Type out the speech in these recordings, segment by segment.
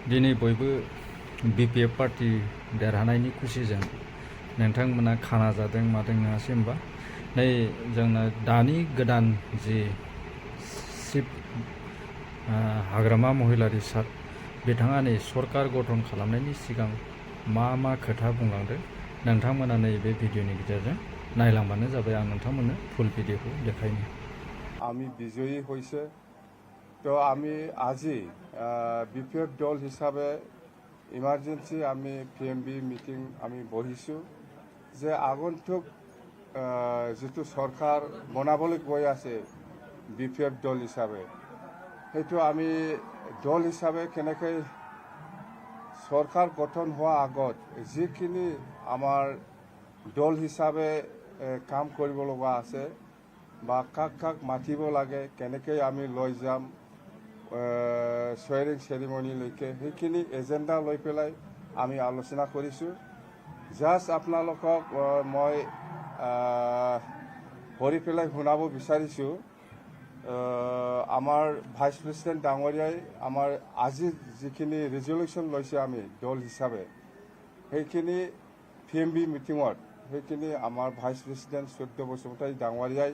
दिनै बयबो BPF party देरहानायनि खुसिजों नोंथांमोना खाना जादों मादों नङासै होमबा? नै जोंना दानि गोदान जि चिफ हाग्रामा महिलारि सार बिथाङा नै सरकार गठन खालामनायनि सिगां मा खोथा बुंलांदों नोंथांमोना नै बे भिडिअनि गेजेरजों नायलांबानो जाबाय। आं नोंथांमोननो फुल भिडिअखौ देखायनो। আমি বিজয়ী হৈছে তো আমি আজি BPF দল হিচাপে ইমাৰ্জেঞ্চি আমি PMB মিটিং আমি বহিছোঁ যে আগন্তুক যিটো চৰকাৰ বনাবলৈ গৈ আছে BPF দল হিচাপে সেইটো আমি দল হিচাপে কেনেকৈ চৰকাৰ গঠন হোৱাৰ আগত যিখিনি আমাৰ দল হিচাপে কাম কৰিব লগা আছে বা কাক মাতিব লাগে কেনেকৈ আমি লৈ যাম সোয়াৰিং চেৰিমনিলৈকে সেইখিনি এজেণ্ডা লৈ পেলাই আমি আলোচনা কৰিছোঁ। জাষ্ট আপোনালোকক মই পঢ়ি পেলাই শুনাব বিচাৰিছোঁ। আমাৰ ভাইচ প্ৰেচিডেণ্ট ডাঙৰীয়াই আমাৰ আজি যিখিনি ৰিজলিউশ্যন লৈছে আমি দল হিচাপে সেইখিনি PMB মিটিঙত সেইখিনি আমাৰ ভাইচ প্ৰেচিডেণ্ট সত্য বসুমতাৰী ডাঙৰীয়াই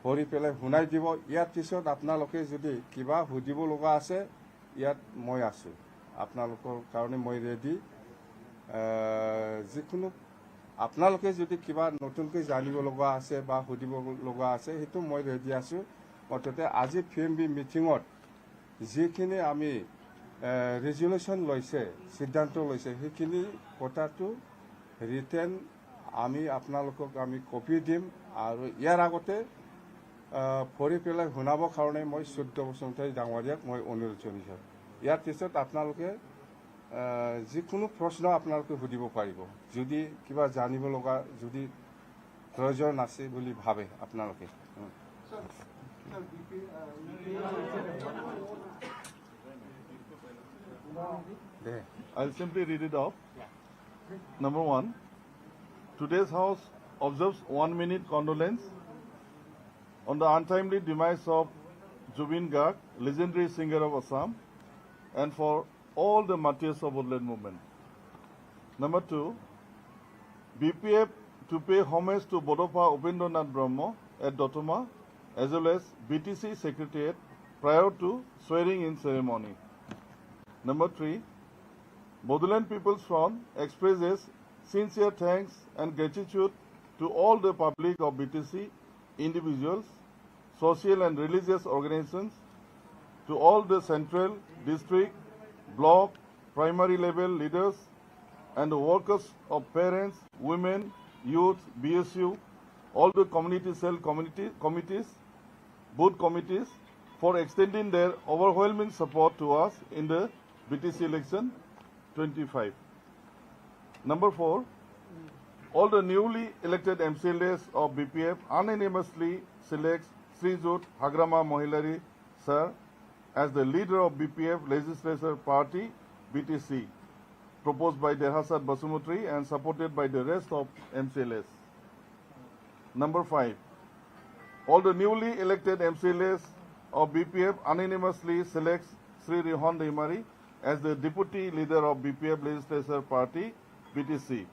পঢ়ি পেলাই শুনাই দিব। ইয়াৰ পিছত আপোনালোকে যদি কিবা সুধিব লগা আছে ইয়াত মই আছোঁ, আপোনালোকৰ কাৰণে মই ৰেডি। যিকোনো আপোনালোকে যদি কিবা নতুনকৈ জানিব লগা আছে বা সুধিব লগা আছে সেইটো মই ৰেডি আছোঁ। মুঠতে আজি PMB মিটিঙত যিখিনি আমি ৰিজলিউশ্যন লৈছে সিদ্ধান্ত লৈছে সেইখিনি কথাটো ৰিটেন আমি আপোনালোকক আমি কপি দিম আৰু ইয়াৰ আগতে পঢ়ি পেলাই শুনাবৰ কাৰণে মই সত্য বসুমতাৰী ডাঙৰীয়াক মই অনুৰোধ জনাইছোঁ। ইয়াৰ পিছত আপোনালোকে যিকোনো প্ৰশ্ন আপোনালোকে সুধিব পাৰিব যদি কিবা জানিব লগা যদি প্ৰয়োজন আছে বুলি ভাবে আপোনালোকে। I'll simply read it off. Number one, today's House observes 1 minute condolence on the untimely demise of Jubin Garg, legendary singer of Assam, and for all the martyrs of woodland movement. Number two, BPF to pay homage to Bodopa Upendranath Brahma at Dotoma, as well as BTC Secretariat prior to swearing in ceremony. Number three, Bodoland People's Front expresses sincere thanks and gratitude to all the public of BTC, individuals, social and religious organizations, to all the central, district, block, primary level leaders, and the workers of parents, women, youth, BSU, all the community cell committees, booth committees, for extending their overwhelming support to us in the BTC election 25. Number four, all the newly elected MCLAs of BPF unanimously selects Srijut Hagrama Mohilari Sir as the leader of BPF Legislature Party BTC, proposed by Derhasad Basumutri and supported by the rest of MCLAs. Number five, all the newly elected MCLAs of BPF unanimously selects Sri Rihan Deimari as the deputy leader of BPF Legislature Party BTC,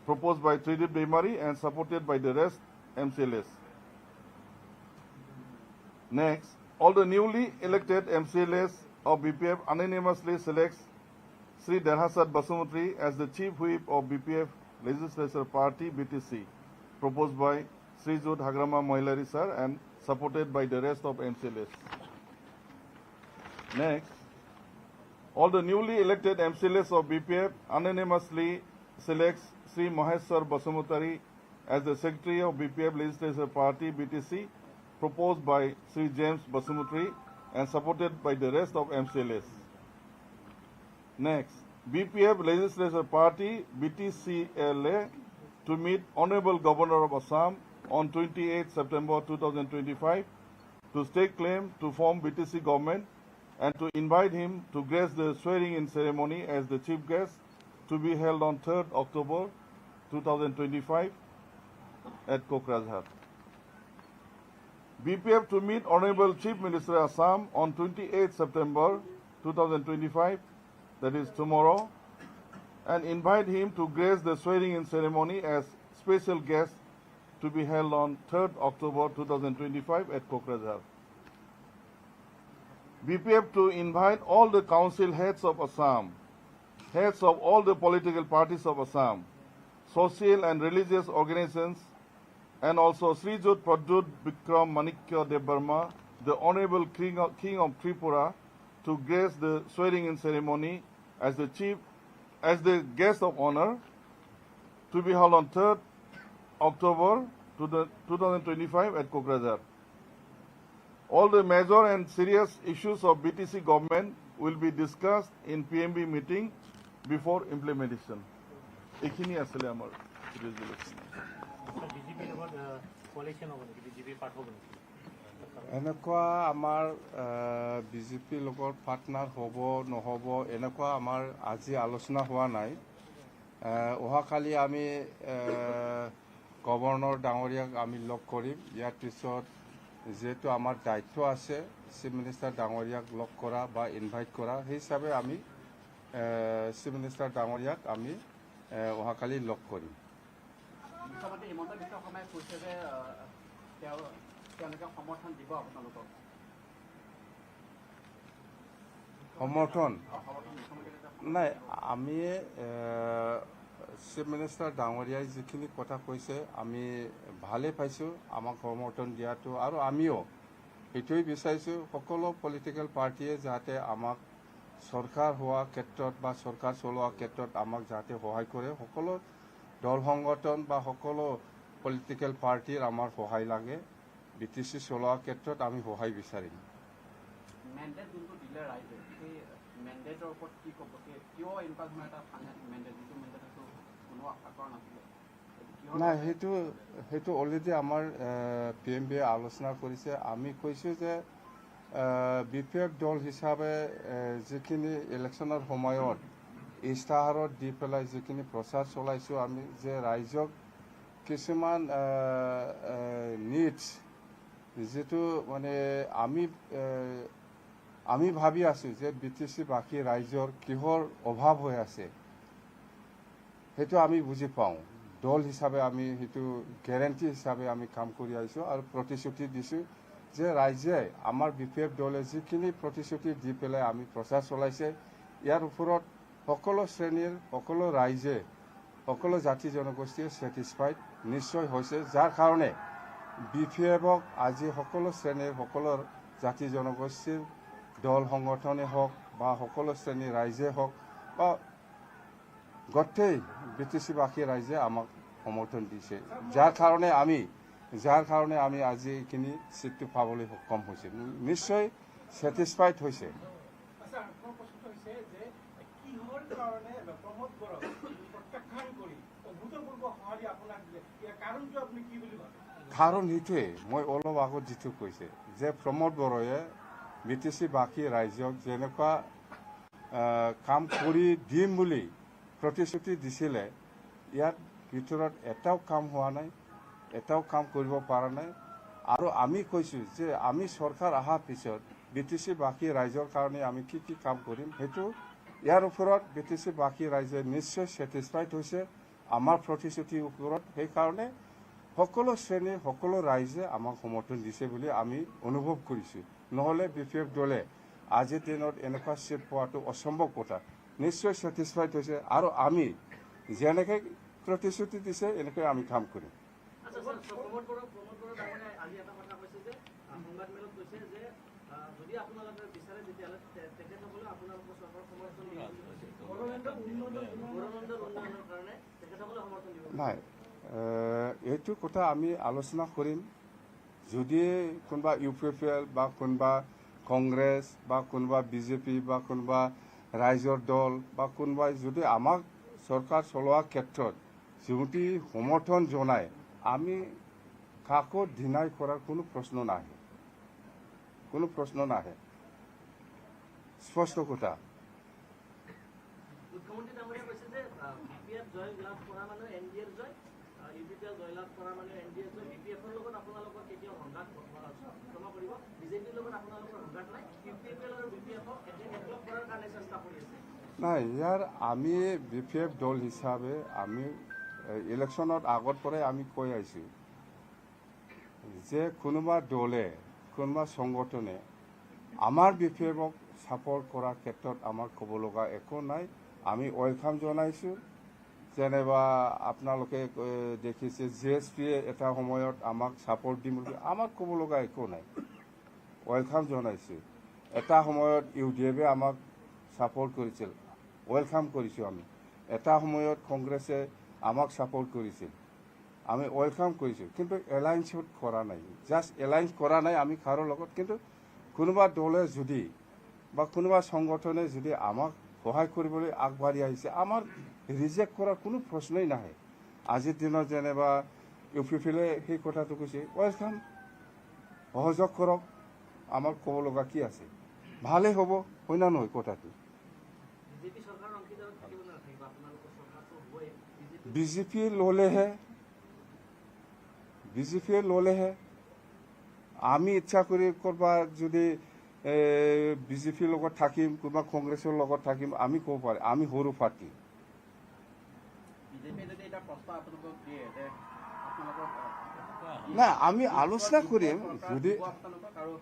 proposed by Tridip Deimari and supported by the rest MCLAs. Next, all the newly elected MCLAs of BPF unanimously selects Sri Derhasad Basumutri as the chief whip of BPF Legislature Party BTC, proposed by Sri Jod Hagrama Mohilari Sir and supported by the rest of MCLAs. Next, all the newly elected MCLAs of BPF unanimously selects Sri Maheshwar Basumutari as the Secretary of BPF Legislature Party BTC, proposed by Sri James Basumutri and supported by the rest of MCLAs. Next, BPF Legislature Party BTCLA to meet Honorable Governor of Assam on 28 September 2025 to stake claim to form BTC government and to invite him to grace the swearing-in ceremony as the chief guest to be held on 3rd October 2025 at Kokrajhar. BPF to meet Honorable Chief Minister Assam on 28 September 2025 that is tomorrow, and invite him to grace the swearing-in ceremony as special guest to be held on 3rd October 2025 at Kokrajhar. BPF to invite all the council heads of Assam, heads of all the political parties of Assam, social and religious organizations, and also Sri Jot Pradut Bikram Manikya Dev Burma, the Honorable King of Tripura, to grace the swearing-in ceremony as the guest of honor, to be held on 3rd October 2025 at Kokrajhar. All the major and serious issues of BTC government will be discussed in PMB meeting before implementation. এখিনি আসলে আমার resolution. বিজেপিৰ লগত coalition হ'ব নেকি, বিজেপিৰ part হ'ব নেকি? এনেকুৱা আমাৰ বিজেপিৰ লগত পাৰ্টনাৰ হ'ব নহ'ব এনেকুৱা আমাৰ আজি আলোচনা হোৱা নাই। অহাকালি আমি গভৰ্ণৰ ডাঙৰীয়াক আমি লগ কৰিম। ইয়াৰ পিছত যিহেতু আমাৰ দায়িত্ব আছে চিফ মিনিষ্টাৰ ডাঙৰীয়াক লগ কৰা বা ইনভাইট কৰা, সেই হিচাপে আমি চিফ মিনিষ্টাৰ ডাঙৰীয়াক আমি অহাকালি লগ কৰিম। মুখ্যমন্ত্ৰী হিমন্ত বিশ্ব শৰ্মাই কৈছে যে তেওঁলোকে সমৰ্থন দিব আপোনালোকক। সমৰ্থন নাই, আমি চিফ মিনিষ্টাৰ ডাঙৰীয়াই যিখিনি কথা কৈছে আমি ভালেই পাইছোঁ, আমাক সমৰ্থন দিয়াটো। আৰু আমিও সেইটোৱে বিচাৰিছোঁ সকলো পলিটিকেল পাৰ্টীয়ে যাতে আমাক চৰকাৰ হোৱা ক্ষেত্ৰত বা চৰকাৰ চলোৱা ক্ষেত্ৰত আমাক যাতে সহায় কৰে। সকলো দল সংগঠন বা সকলো পলিটিকেল পাৰ্টীৰ আমাৰ সহায় লাগে। BTC চলোৱা ক্ষেত্ৰত আমি সহায় বিচাৰিম। মেণ্ডেট যোনটো দিলে ৰাইজে, সেই মেণ্ডেটৰ ওপৰত কি ক'ব? কিয় এনেকুৱা ধৰণৰ এটা মেণ্ডেট, যিটো মেণ্ডেট সেইটো কোনো আশা কৰা নাছিলে? নাই, সেইটো অলৰেডি আমাৰ PMBয়ে আলোচনা কৰিছে। আমি কৈছোঁ যে BPF দল হিচাপে যিখিনি ইলেকশ্যনৰ সময়ত ইস্তাহাৰত দি পেলাই যিখিনি প্ৰচাৰ চলাইছোঁ আমি, যে ৰাইজক কিছুমান নিডছ যিটো মানে আমি ভাবি আছোঁ যে BTC বাকী ৰাইজৰ কিহৰ অভাৱ হৈ আছে সেইটো আমি বুজি পাওঁ। দল হিচাপে আমি সেইটো গেৰেণ্টি হিচাপে আমি কাম কৰি আহিছোঁ আৰু প্ৰতিশ্ৰুতি দিছোঁ যে ৰাইজে আমাৰ BPF দলে যিখিনি প্ৰতিশ্ৰুতি দি পেলাই আমি প্ৰচাৰ চলাইছে, ইয়াৰ ওপৰত সকলো শ্ৰেণীৰ সকলো ৰাইজে সকলো জাতি জনগোষ্ঠীয়ে ছেটিছফাইড নিশ্চয় হৈছে, যাৰ কাৰণে BPFক আজি সকলো শ্ৰেণীৰ সকলো জাতি জনগোষ্ঠীৰ দল সংগঠনেই হওক বা সকলো শ্ৰেণীৰ ৰাইজে হওক বা গোটেই BTCবাসী ৰাইজে আমাক সমৰ্থন দিছে, যাৰ কাৰণে আমি আজি এইখিনি চিটটো পাবলৈ সক্ষম হৈছে। নিশ্চয় ছেটিছফাইড হৈছে। কাৰণ সেইটোৱে মই অলপ আগত যিটো কৈছে যে প্ৰমোদ বড়োৱে BTCবাসী ৰাইজক যেনেকুৱা কাম কৰি দিম বুলি প্ৰতিশ্ৰুতি দিছিলে, ইয়াত ভিতৰত এটাও কাম হোৱা নাই, এটাও কাম কৰিব পৰা নাই। আৰু আমি কৈছোঁ যে আমি চৰকাৰ অহাৰ পিছত BTCবাসী ৰাইজৰ কাৰণে আমি কি কি কাম কৰিম, সেইটো ইয়াৰ ওপৰত BTCবাসী ৰাইজে নিশ্চয় ছেটিছফাইড হৈছে আমাৰ প্ৰতিশ্ৰুতিৰ ওপৰত। সেইকাৰণে সকলো শ্ৰেণীৰ সকলো ৰাইজে আমাক সমৰ্থন দিছে বুলি আমি অনুভৱ কৰিছোঁ। নহ'লে BPF দলে আজিৰ দিনত এনেকুৱা চিট পোৱাটো অসম্ভৱ কথা। নিশ্চয় ছেটিছফাইড হৈছে আৰু আমি যেনেকৈ প্ৰতিশ্ৰুতি দিছে এনেকৈ আমি কাম কৰিম। প্ৰমোদ বড়ো ডাঙৰীয়াই আজি এটা কথা কৈছে যে সংবাদ মেলত কৈছে যে যদি আপোনালোকে বিচাৰে তেতিয়াহ'লে তেখেতসকলে আপোনালোকৰ চৰকাৰৰ সমৰ্থন দিব। বড়োলেণ্ডৰ উন্নয়নৰ কাৰণে তেখেতসকলে সমৰ্থন দিব। নাই, এইটো কথা আমি আলোচনা কৰিম। যদি কোনোবা UPPL বা কোনোবা কংগ্ৰেছ বা কোনোবা BJP বা কোনোবা ৰাইজৰ দল বা কোনোবাই যদি আমাক চৰকাৰ চলোৱাৰ ক্ষেত্ৰত যদি সমৰ্থন জনায়, আমি কাকো ডিনাই কৰাৰ কোনো প্ৰশ্ন নাহে। স্পষ্ট কথা। মুখ্যমন্ত্ৰী ডাঙৰীয়াই কৈছে যে BPF জয় লাভ কৰা মানে NDAৰ জয়, UPPL জয় লাভ কৰা মানে NDAৰ জয়। BPFৰ লগত আপোনালোকৰ কেতিয়াও সংঘাত ক্ষমা কৰিব, BJPৰ লগত আপোনালোকৰ সংঘাত নাই। UPPL আৰু BPFক একলগ কৰাৰ কাৰণে চেষ্টা কৰি আছে। নাই ইয়াৰ আমি BPF দল হিচাপে আমি ইলেকশ্যনত আগৰ পৰাই আমি কৈ আহিছোঁ যে কোনোবা দলে কোনোবা সংগঠনে আমাৰ BPFক ছাপৰ্ট কৰাৰ ক্ষেত্ৰত আমাৰ ক'ব লগা একো নাই আমি ৱেলকাম জনাইছোঁ যেনেবা আপোনালোকে দেখিছে JSPয়ে এটা সময়ত আমাক ছাপৰ্ট দিম বুলি আমাক ক'ব লগা একো নাই ৱেলকাম জনাইছোঁ এটা সময়ত UDFে আমাক ছাপৰ্ট কৰিছিল ৱেলকাম কৰিছোঁ আমি এটা সময়ত কংগ্ৰেছে আমাক ছাপৰ্ট কৰিছিল আমি ৱেলকাম কৰিছোঁ কিন্তু এলায়েন্সত কৰা নাই জাষ্ট এলায়েন্স কৰা নাই আমি কাৰো লগত কিন্তু কোনোবা দলে যদি বা কোনোবা সংগঠনে যদি আমাক সহায় কৰিবলৈ আগবাঢ়ি আহিছে আমাৰ ৰিজেক্ট কৰাৰ কোনো প্ৰশ্নই নাহে আজিৰ দিনত যেনেবা UPFলে সেই কথাটো কৈছে ৱেলকাম সহযোগ কৰক আমাৰ ক'ব লগা কি আছে ভালেই হ'ব হয় না নহয় কথাটো বিজেপি চৰকাৰৰ অংশীদাৰত থাকিব নে নাথাকিব আপোনালোকৰ চৰকাৰটো হ'বই বিজেপিয়ে ল'লেহে আমি ইচ্ছা কৰি কৰবাত যদি বিজেপিৰ লগত থাকিম কোনোবা কংগ্ৰেছৰ লগত থাকিম আমি ক'ব পাৰে আমি সৰু পাৰ্টি বিজেপিয়ে যদি এটা প্ৰস্তাৱ আপোনালোকক দিয়ে যে আপোনালোকক নাই আমি আলোচনা কৰিম যদি আপোনালোকক আৰু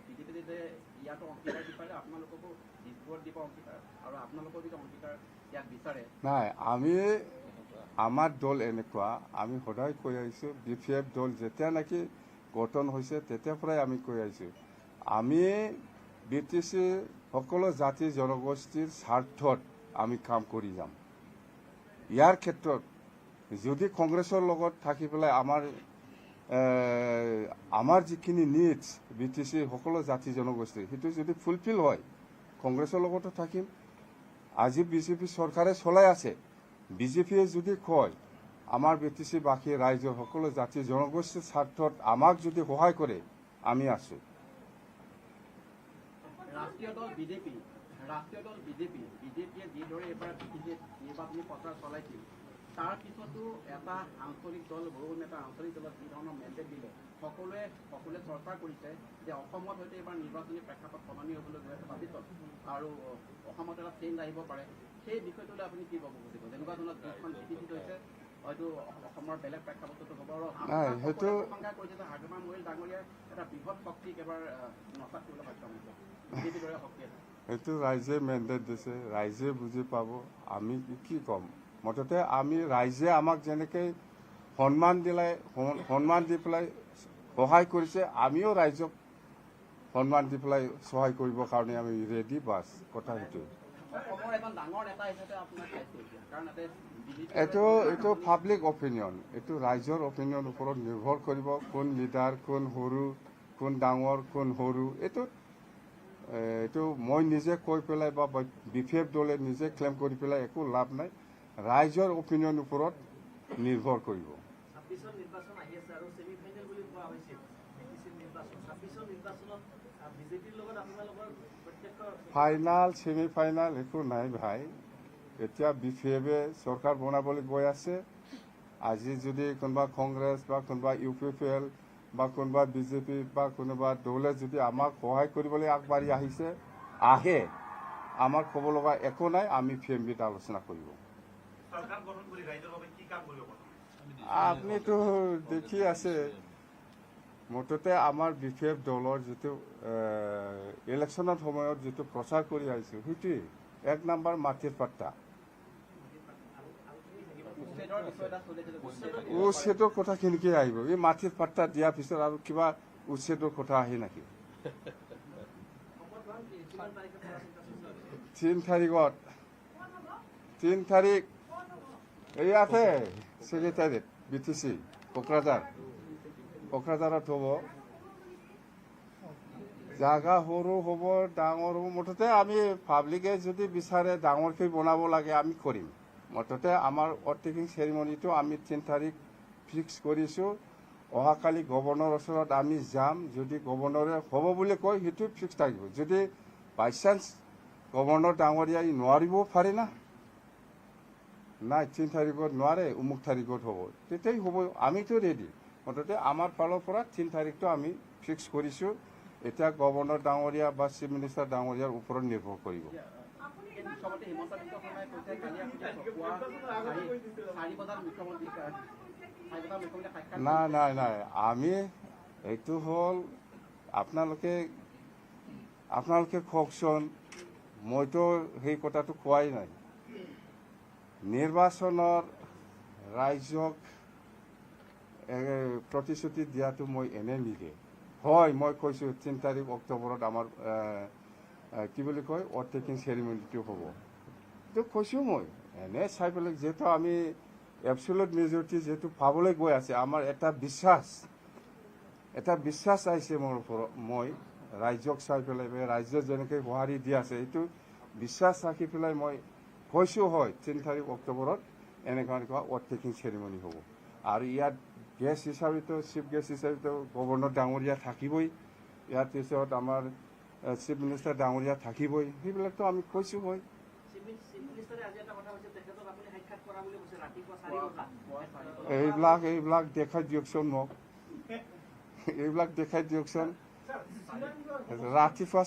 বিজেপি যদি ইয়াতো অংশীদাৰ দি পাৰে আপোনালোককো দিছপুৰত দিব অংশীদাৰ আৰু আপোনালোকৰ যদি অংশীদাৰ ইয়াত বিচাৰে নাই আমি আমাৰ দল এনেকুৱা আমি সদায় কৈ আহিছোঁ BPF দল যেতিয়া নেকি গঠন হৈছে তেতিয়াৰ পৰাই আমি কৈ আহিছোঁ আমি BTC সকলো জাতি জনগোষ্ঠীৰ স্বাৰ্থত আমি কাম কৰি যাম ইয়াৰ ক্ষেত্ৰত যদি কংগ্ৰেছৰ লগত থাকি পেলাই আমাৰ যিখিনি নিডছ BTC সকলো জাতি জনগোষ্ঠীৰ সেইটো যদি ফুলফিল হয় কংগ্ৰেছৰ লগতো থাকিম আজি বিজেপি চৰকাৰে চলাই আছে বিজেপিয়ে যদি কয় আমাৰ BTC বাকী ৰাইজৰ সকলো জাতি জনগোষ্ঠীৰ স্বাৰ্থত আমাক যদি সহায় কৰে আমি আছোঁ ৰাষ্ট্ৰীয় দল বিজেপিয়ে যিদৰে এইবাৰ নিৰ্বাচনী প্ৰচাৰ চলাইছিল তাৰ পিছতো এটা আঞ্চলিক দল বহু নেতা আঞ্চলিক দলত যি ধৰণৰ মেণ্ডেট দিলে সকলোৱে চৰ্চা কৰিছে যে অসমত হয়তো এইবাৰ নিৰ্বাচনী প্ৰেক্ষাপট সলনি হ'বলৈ গৈ আছে ভৱিষ্যত আৰু অসমত এটা চেঞ্জ আহিব পাৰে সেই বিষয়টোলৈ আপুনি কি ক'ব খুজিব যেনেকুৱা ধৰণৰ যিখন চিটি হৈছে হয়তো অসমৰ বেলেগ প্ৰেক্ষাপটতো হ'ব আৰু আশংকা কৰিছে যে হাগ্ৰামা মৰিল ডাঙৰীয়াই এটা বৃহৎ শক্তিক এবাৰ নচাত কৰিবলৈ সক্ষম হৈছে বিজেপিৰ দৰে শক্তি এটা সেইটো ৰাইজে মেণ্ডেট দিছে ৰাইজে বুজি পাব আমি কি ক'ম মুঠতে আমি ৰাইজে আমাক যেনেকৈ সন্মান দি পেলাই সহায় কৰিছে আমিও ৰাইজক সন্মান দি পেলাই সহায় কৰিবৰ কাৰণে আমি ৰেডি বাছ কথা সেইটোৱে এইটো পাব্লিক অপিনিয়ন এইটো ৰাইজৰ অপিনিয়ন ওপৰত নিৰ্ভৰ কৰিব কোন লিডাৰ কোন সৰু কোন ডাঙৰ কোন সৰু এইটো মই নিজে কৈ পেলাই বা BPF দলে নিজে ক্লেইম কৰি পেলাই একো লাভ নাই ৰাইজৰ অপিনিয়ন ওপৰত নিৰ্ভৰ কৰিব 26ৰ নিৰ্বাচন আহি আছে আৰু ছেমি ফাইনেল বুলি কোৱা হৈছিল BTCৰ নিৰ্বাচন 26ৰ নিৰ্বাচনত বিজেপিৰ লগত আপোনালোকৰ প্ৰত্যক্ষ ফাইনাল ছেমি ফাইনাল একো নাই ভাই এতিয়া BPFে চৰকাৰ বনাবলৈ গৈ আছে আজি যদি কোনোবা কংগ্ৰেছ বা কোনোবা UPFL বা কোনোবা বিজেপি বা কোনোবা দলে যদি আমাক সহায় কৰিবলৈ আগবাঢ়ি আহে আমাৰ ক'ব লগা একো নাই আমি PMBত আলোচনা কৰিব আপুনিতো দেখি আছে মুঠতে আমাৰ BPF দলৰ যিটো ইলেকশ্যনৰ সময়ত যিটো প্ৰচাৰ কৰি আহিছোঁ সেইটোৱেই 1 নম্বৰ মাটিৰ পাত্তা উচ্ছেদৰ কথা কেনেকৈ আহিব এই মাটিৰ পাত্তা দিয়াৰ পিছত আৰু কিবা উচ্ছেদৰ কথা আহে নেকি 3 তাৰিখ এই আছে ছেক্ৰেটাৰীত BTC কোকৰাঝাৰত হ'ব জাগা সৰু হ'ব ডাঙৰ হ'ব মুঠতে আমি পাব্লিকে যদি বিচাৰে ডাঙৰকৈ বনাব লাগে আমি কৰিম মুঠতে আমাৰ অথেণ্টিক চেৰিমনিটো আমি 3 তাৰিখ ফিক্স কৰিছোঁ অহাকালি গভৰ্ণৰৰ ওচৰত আমি যাম যদি গভৰ্ণৰে হ'ব বুলি কয় সেইটো ফিক্স থাকিব যদি বাই চান্স গভৰ্ণৰ ডাঙৰীয়াই নোৱাৰিবও পাৰে না নাই 3 তাৰিখত নোৱাৰে অমুক তাৰিখত হ'ব তেতিয়াই হ'ব আমিতো ৰেডি মুঠতে আমাৰ ফালৰ পৰা 3 তাৰিখটো আমি ফিক্স কৰিছোঁ এতিয়া গভৰ্ণৰ ডাঙৰীয়া বা চিফ মিনিষ্টাৰ ডাঙৰীয়াৰ ওপৰত নিৰ্ভৰ কৰিব মুখ্যমন্ত্ৰী হিমন্ত বিশ্ব শৰ্মাই কৈছে কালি আপুনি পুৱা 4 বজাত মুখ্যমন্ত্ৰী সাক্ষাৎ নাই আমি এইটো হ'ল আপোনালোকে কওকচোন, মইতো সেই কথাটো কোৱাই নাই। নিৰ্বাচনৰ ৰাইজক প্ৰতিশ্ৰুতি দিয়াটো মই এনে নিদিয়ে। হয়, মই কৈছোঁ 3 তাৰিখ অক্টোবৰত আমাৰ কি বুলি কয় অভাৰটেকিং চেৰিমনিটো হ'ব, এইটো কৈছোঁ মই। এনে চাই পেলাই যিহেতু আমি এবচলিউট মেজৰিটি যিহেতু পাবলৈ গৈ আছে, আমাৰ এটা বিশ্বাস আহিছে মোৰ ওপৰত। মই ৰাইজক চাই পেলাই ৰাইজে যেনেকৈ সঁহাৰি দি আছে এইটো বিশ্বাস ৰাখি পেলাই মই কৈছোঁ হয় 3 তাৰিখ অক্টোবৰত এনেকুৱা অভাৰটেকিং চেৰিমনি হ'ব। আৰু ইয়াত গেষ্ট হিচাপেতো চিফ গেষ্ট হিচাপেতো গভৰ্ণৰ ডাঙৰীয়া থাকিবই, ইয়াৰ পিছত আমাৰ চিফ মিনিষ্টাৰ ডাঙৰীয়া থাকিবই, সেইবিলাকতো আমি কৈছোঁ হয়। এইবিলাক দেখাই দিয়কচোন মোক, এইবিলাক দেখাই দিয়কচোন। ৰাতিপুৱা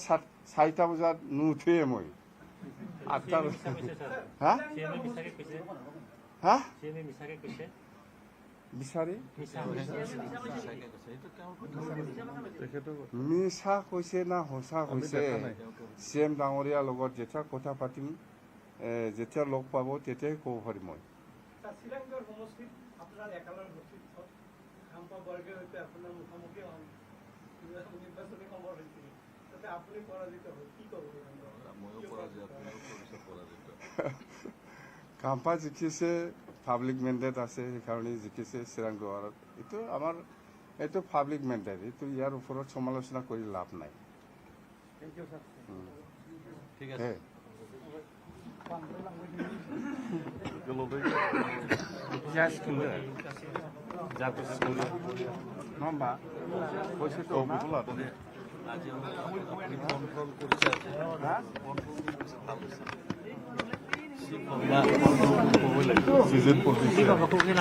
4টা বজাত নুঠোৱে মই, 8টা বিচাৰি মিছা কৈছে না সঁচা কৈছে। CM ডাঙৰীয়াৰ লগত যেতিয়া কথা পাতিম, যেতিয়া লগ পাব তেতিয়াই ক'ব পাৰিম মই। কাম্পা জিকিছে, পাব্লিক মেণ্ডেট আছে, সেইকাৰণে জিকিছে চিৰাংগড়ত। এইটো পাব্লিক মেণ্ডেট, এইটো ইয়াৰ ওপৰত সমালোচনা কৰি লাভ নাই। ঠিক আছে।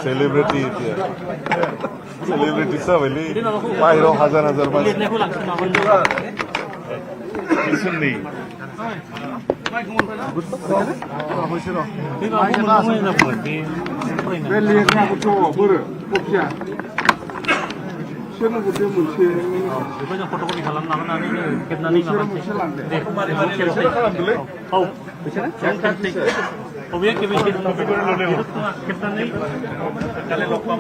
Celebrity sab heli bahiro hajar মানুষ listen nahi फट'कपि खालामनानै खेबनानै बबेया खेबनानै काले लग पाम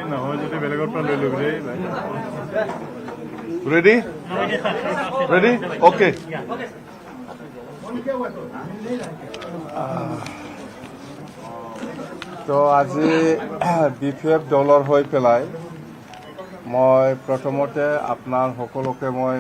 নহয় যদি বেলেগৰ পৰা লৈ ল'বি দেই ৰেডি ৰেডি অ'কে তো আজি BPF দলৰ হৈ পেলাই মই প্ৰথমতে আপোনাৰ সকলোকে মই